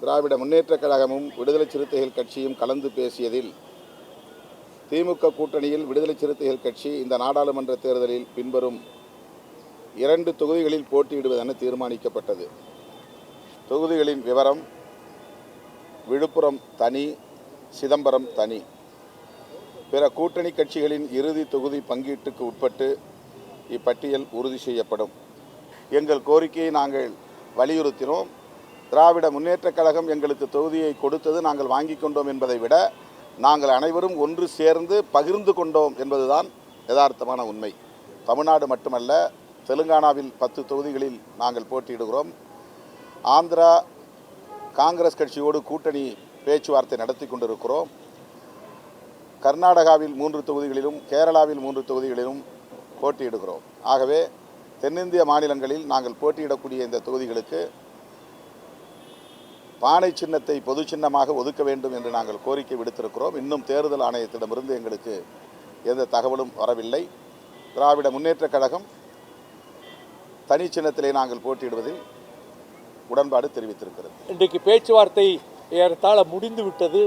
திராவிட முன்னேற்றக் கழகமும் விடுதலை சிறுத்தைகள் கட்சியும் கலந்து பேசியதில் திமுக கூட்டணியில் விடுதலை சிறுத்தைகள் கட்சி இந்த நாடாளுமன்ற தேர்தலில் பின்வரும் 2 தொகுதிகளில் போட்டியிடுவதென தீர்மானிக்கப்பட்டது. தொகுதிகளின் விவரம்: விழுப்புரம் தனி, சிதம்பரம் தனி. பிற கூட்டணி கட்சிகளின் இறுதி தொகுதி பங்கீட்டுக்கு உட்பட்டு இப்பட்டியல் உறுதி செய்யப்படும். எங்கள் கோரிக்கையை நாங்கள் வலியுறுத்தினோம். திராவிட முன்னேற்றக் கழகம் எங்களுக்கு தொகுதியை கொடுத்தது நாங்கள் வாங்கிக் கொண்டோம் என்பதை விட நாங்கள் அனைவரும் ஒன்று சேர்ந்து பகிர்ந்து கொண்டோம் என்பதுதான் யதார்த்தமான உண்மை. தமிழ்நாடு மட்டுமல்ல, தெலுங்கானாவில் 10 தொகுதிகளில் நாங்கள் போட்டியிடுகிறோம். ஆந்திரா காங்கிரஸ் கட்சியோடு கூட்டணி பேச்சுவார்த்தை நடத்தி கொண்டிருக்கிறோம். கர்நாடகாவில் 3 தொகுதிகளிலும் கேரளாவில் 3 தொகுதிகளிலும் போட்டியிடுகிறோம். ஆகவே தென்னிந்திய மாநிலங்களில் நாங்கள் போட்டியிடக்கூடிய இந்த தொகுதிகளுக்கு பானை சின்னத்தை பொது சின்னமாக ஒதுக்க வேண்டும் என்று நாங்கள் கோரிக்கை விடுத்திருக்கிறோம். இன்னும் தேர்தல் ஆணையத்திடமிருந்து எங்களுக்கு எந்த தகவலும் வரவில்லை. திராவிட முன்னேற்றக் கழகம் தனி சின்னத்திலே நாங்கள் போட்டியிடுவதில் உடன்பாடு தெரிவித்திருக்கிறது. இன்றைக்கு பேச்சுவார்த்தை ஏறத்தாழ முடிந்து விட்டது.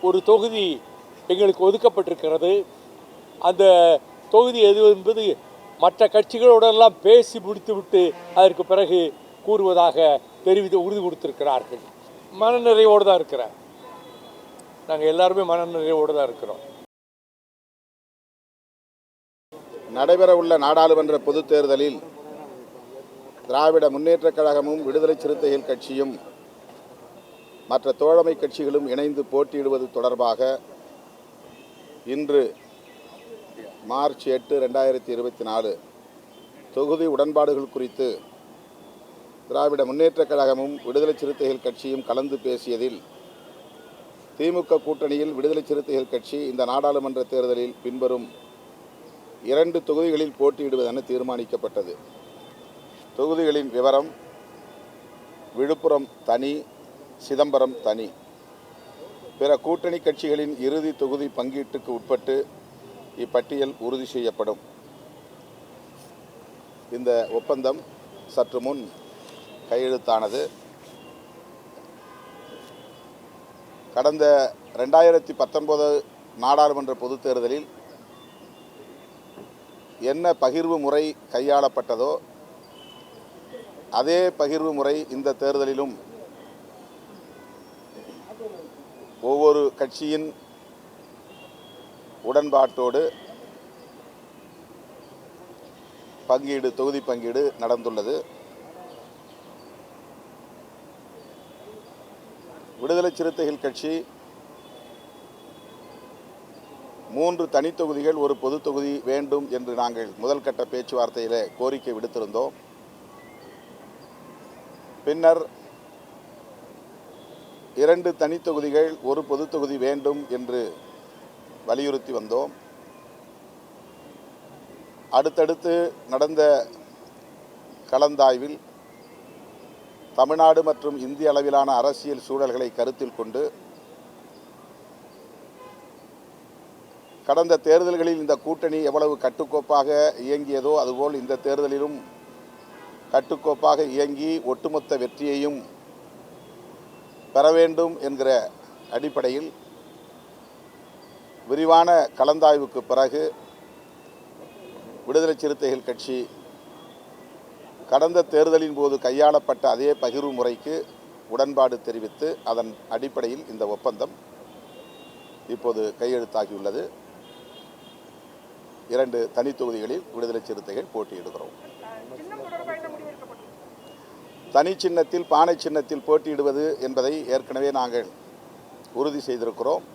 ஒரு தொகுதி எங்களுக்கு ஒதுக்கப்பட்டிருக்கிறது. அந்த தொகுதி எது என்பது மற்ற கட்சிகளோடெல்லாம் பேசி முடித்துவிட்டு அதற்கு பிறகு கூறுவதாக உறுதி கொடுத்திருக்கிறார்கள். மனநிறைவோடு தான் இருக்கிறேன். நாங்கள் எல்லாருமே மனநிறைவோடு தான் இருக்கிறோம். நடைபெறவுள்ள நாடாளுமன்ற பொதுத் தேர்தலில் திராவிட முன்னேற்றக் கழகமும் விடுதலை சிறுத்தைகள் கட்சியும் மற்ற தோழமை கட்சிகளும் இணைந்து போட்டியிடுவது தொடர்பாக இன்று மார்ச் 8, 2024 தொகுதி உடன்பாடுகள் குறித்து திராவிட முன்னேற்றக் கழகமும் விடுதலை சிறுத்தைகள் கட்சியும் கலந்து பேசியதில் திமுக கூட்டணியில் விடுதலை சிறுத்தைகள் கட்சி இந்த நாடாளுமன்ற தேர்தலில் பின்வரும் 2 தொகுதிகளில் போட்டியிடுவதென தீர்மானிக்கப்பட்டது. தொகுதிகளின் விவரம்: விழுப்புரம் தனி, சிதம்பரம் தனி. பிற கூட்டணி கட்சிகளின் இறுதி தொகுதி பங்கீட்டுக்கு உட்பட்டு இப்பட்டியல் உறுதி செய்யப்படும். இந்த ஒப்பந்தம் சற்று முன் கையெழுத்தானது. கடந்த 2019 நாடாளுமன்ற பொதுத் தேர்தலில் என்ன பகிர்வு முறை கையாளப்பட்டதோ அதே பகிர்வு முறை இந்த தேர்தலிலும் ஒவ்வொரு கட்சியின் உடன்பாட்டோடு தொகுதி பங்கீடு நடந்துள்ளது. விடுதலை சிறுத்தைகள் கட்சி 3 தனித் தொகுதிகள் ஒரு பொது தொகுதி வேண்டும் என்று நாங்கள் முதல் கட்ட பேச்சுவார்த்தையில் கோரிக்கை விடுத்திருந்தோம். பின்னர் 2 தனித் தொகுதிகள் ஒரு பொது தொகுதி வேண்டும் என்று வலியுறுத்தி வந்தோம். அடுத்தடுத்து நடந்த கலந்தாய்வில் தமிழ்நாடு மற்றும் இந்திய அளவிலான அரசியல் சூழல்களை கருத்தில் கொண்டு கடந்த தேர்தல்களில் இந்த கூட்டணி எவ்வளவு கட்டுக்கோப்பாக இயங்கியதோ அதுபோல் இந்த தேர்தலிலும் கட்டுக்கோப்பாக இயங்கி ஒட்டுமொத்த வெற்றியையும் பெற வேண்டும் என்கிற அடிப்படையில் விரிவான கலந்தாய்வுக்கு பிறகு விடுதலை சிறுத்தைகள் கட்சி கடந்த தேர்தலின் போது கையாளப்பட்ட அதே பகிர்வு முறைக்கு உடன்பாடு தெரிவித்து அதன் அடிப்படையில் இந்த ஒப்பந்தம் இப்போது கையெழுத்தாகியுள்ளது. 2 தனித் தொகுதிகளில் விடுதலை சிறுத்தைகள் போட்டியிடுகிறோம். தனி சின்னத்தில் பானை சின்னத்தில் போட்டியிடுவது என்பதை ஏற்கனவே நாங்கள் உறுதி செய்திருக்கிறோம்.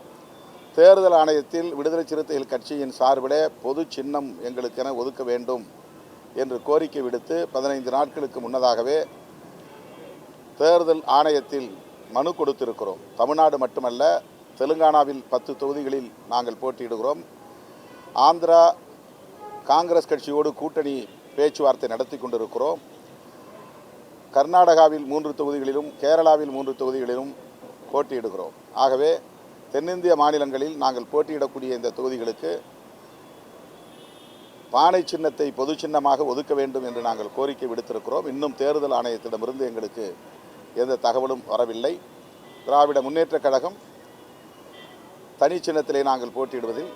தேர்தல் ஆணையத்தில் விடுதலை சிறுத்தைகள் கட்சியின் சார்பில் பொது சின்னம் எங்களுக்கென ஒதுக்க வேண்டும் என்று கோரிக்கை விடுத்து 15 நாட்களுக்கு முன்னதாகவே தேர்தல் ஆணையத்தில் மனு கொடுத்திருக்கிறோம். தமிழ்நாடு மட்டுமல்ல, தெலுங்கானாவில் 10 தொகுதிகளில் நாங்கள் போட்டியிடுகிறோம். ஆந்திரா காங்கிரஸ் கட்சியோடு கூட்டணி பேச்சுவார்த்தை நடத்தி கொண்டிருக்கிறோம். கர்நாடகாவில் 3 தொகுதிகளிலும் கேரளாவில் 3 தொகுதிகளிலும் போட்டியிடுகிறோம். ஆகவே தென்னிந்திய மாநிலங்களில் நாங்கள் போட்டியிடக்கூடிய இந்த தொகுதிகளுக்கு பானை சின்னத்தை பொது சின்னமாக ஒதுக்க வேண்டும் என்று நாங்கள் கோரிக்கை விடுத்திருக்கிறோம். இன்னும் தேர்தல் ஆணையத்திடமிருந்து எங்களுக்கு எந்த தகவலும் வரவில்லை. திராவிட முன்னேற்றக் கழகம் தனி சின்னத்திலே நாங்கள் போட்டியிடுவதில்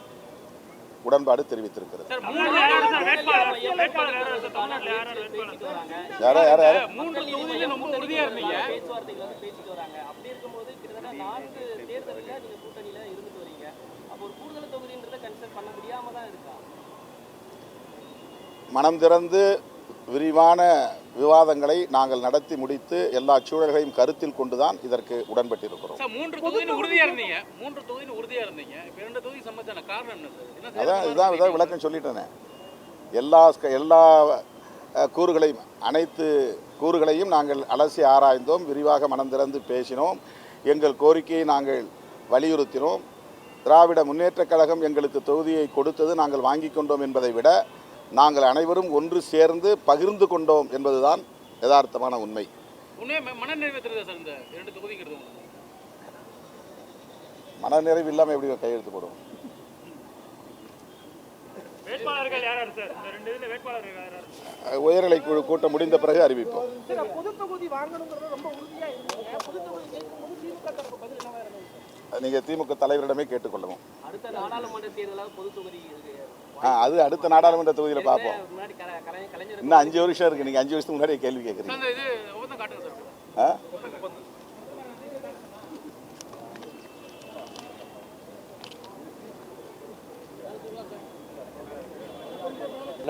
உடன்பாடு தெரிவித்திருக்கிறது. யாரா மனம் திறந்து விரிவான விவாதங்களை நாங்கள் நடத்தி முடித்து எல்லா சூழல்களையும் கருத்தில் கொண்டுதான் இதற்கு உடன்பட்டிருக்கிறோம். இதான் விளக்கம் சொல்லிட்டேனே. எல்லா கூறுகளையும் அனைத்து கூறுகளையும் நாங்கள் அலசி ஆராய்ந்தோம், விரிவாக மனம் திறந்து பேசினோம், எங்கள் கோரிக்கையை நாங்கள் வலியுறுத்தினோம். திராவிட முன்னேற்றக் கழகம் எங்களுக்கு தொகுதியை கொடுத்தது நாங்கள் வாங்கி கொண்டோம் என்பதை விட நாங்கள் அனைவரும் ஒன்று சேர்ந்து பகிர்ந்து கொண்டோம் என்பதுதான் யதார்த்தமான உண்மை. மனநிறைவு இல்லாமல் எப்படி கையெழுத்து போடுவோம்? உயர்நிலை குழு கூட்டம் முடிந்த பிறகு அறிவிப்போம். நீங்க திமுக தலைவரிடமே கேட்டுக்கொள்ளவும். அது அடுத்த நாடாளுமன்ற தொகுதியில் பார்ப்போம். இன்னும் 5 வருஷம் இருக்கு. நீங்க 5 வருஷத்துக்கு முன்னாடி கேள்வி கேட்குறீங்க.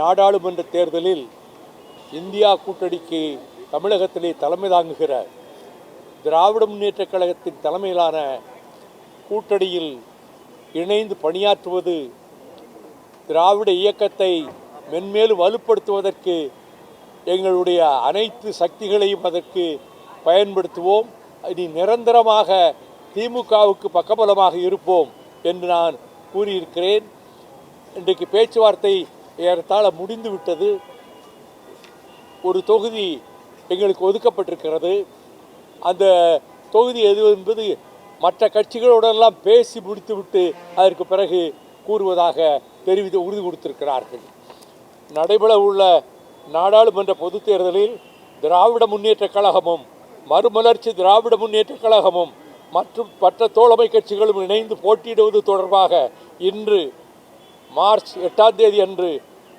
நாடாளுமன்ற தேர்தலில் இந்தியா கூட்டணிக்கு தமிழகத்திலே தலைமை தாங்குகிற திராவிட முன்னேற்றக் கழகத்தின் தலைமையிலான கூட்டணியில் இணைந்து பணியாற்றுவது திராவிட இயக்கத்தை மென்மேலும் வலுப்படுத்துவதற்கு எங்களுடைய அனைத்து சக்திகளையும் அதற்கு பயன்படுத்துவோம். இனி நிரந்தரமாக திமுகவுக்கு பக்கபலமாக இருப்போம் என்று நான் கூறியிருக்கிறேன். இன்றைக்கு பேச்சுவார்த்தை ஏறத்தாழ முடிந்து விட்டது. ஒரு தொகுதி எங்களுக்கு ஒதுக்கப்பட்டிருக்கிறது. அந்த தொகுதி எது என்பது மற்ற கட்சிகளோடெல்லாம் பேசி முடித்துவிட்டு அதற்கு பிறகு கூறுவதாக உறுதி கொடுத்திருக்கிறார்கள். நடைபெற உள்ள நாடாளுமன்ற பொதுத் தேர்தலில் திராவிட முன்னேற்றக் கழகமும் மறுமலர்ச்சி திராவிட முன்னேற்றக் கழகமும் மற்றும் மற்ற தோழமை கட்சிகளும் இணைந்து போட்டியிடுவது தொடர்பாக இன்று மார்ச் 8ஆம் தேதி அன்று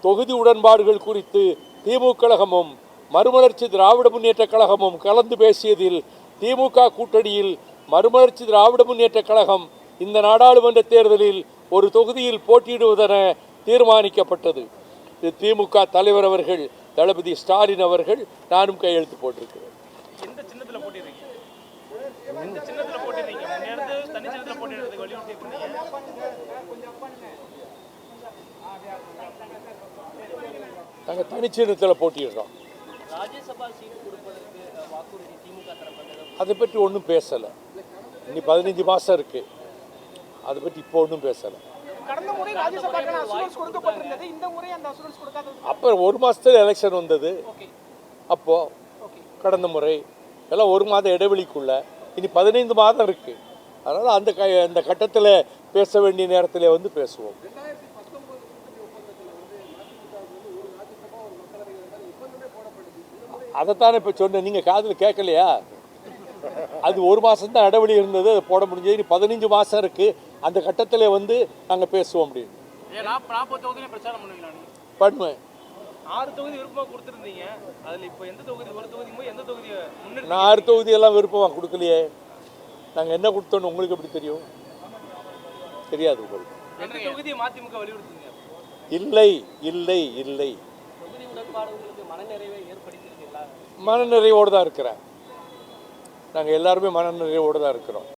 தொகுதி உடன்பாடுகள் குறித்து திமுக கழகமும் மறுமலர்ச்சி திராவிட முன்னேற்றக் கழகமும் கலந்து பேசியதில் திமுக கூட்டணியில் மறுமலர்ச்சி திராவிட முன்னேற்றக் கழகம் இந்த நாடாளுமன்ற தேர்தலில் ஒரு தொகுதியில் போட்டியிடுவதென தீர்மானிக்கப்பட்டது. திமுக தலைவர் அவர்கள் தளபதி ஸ்டாலின் அவர்கள் நானும் கையெழுத்து போட்டிருக்கிறேன். நாங்கள் தனிச்சின்னத்தில் போட்டியிடுறோம். அதை பற்றி ஒன்றும் பேசலை. இன்னி 15 மாதம் இருக்கு. அதை பற்றி இப்போ ஒன்றும் பேசலை. அப்புறம் 1 மாதத்துல எலெக்ஷன் வந்தது. அப்போ கடந்த முறை எல்லாம் 1 மாத இடைவெளிக்குள்ள இனி 15 மாதம் இருக்கு. அதனால அந்த கட்டத்தில் பேச வேண்டிய நேரத்தில் வந்து பேசுவோம். அதைத்தானே இப்போ சொன்னேன். நீங்கள் காதில் கேட்கலையா? அது 1 மாதம் தான் இடைவெளி இருந்தது, அதை போட முடிஞ்சது. இனி 15 மாதம் இருக்குது. அந்த கட்டத்தில் வந்து நாங்கள் பேசுவோம் அப்படின்னு பண்ணுவேன். 6 தொகுதி விருப்பமாக கொடுத்துருந்தீங்க. அதில் இப்போ எந்த தொகுதி, ஒரு தொகுதி எந்த தொகுதி? நான் 6 தொகுதியெல்லாம் விருப்பமாக கொடுக்கலையே. நாங்கள் என்ன கொடுத்தோன்னு உங்களுக்கு எப்படி தெரியும்? தெரியாது உங்களுக்கு. எந்த தொகுதியை மதிமுக வலியுறுத்துங்க? இல்லை இல்லை இல்லை. தொகுதி உடன்பாடு உங்களுக்கு மனநிறைவை ஏற்படுத்தியிருக்கீங்களா? மனநிறைவோடு தான் இருக்கிறேன். நாங்கள் எல்லாருமே மனநிறைவோடு தான் இருக்கிறோம்.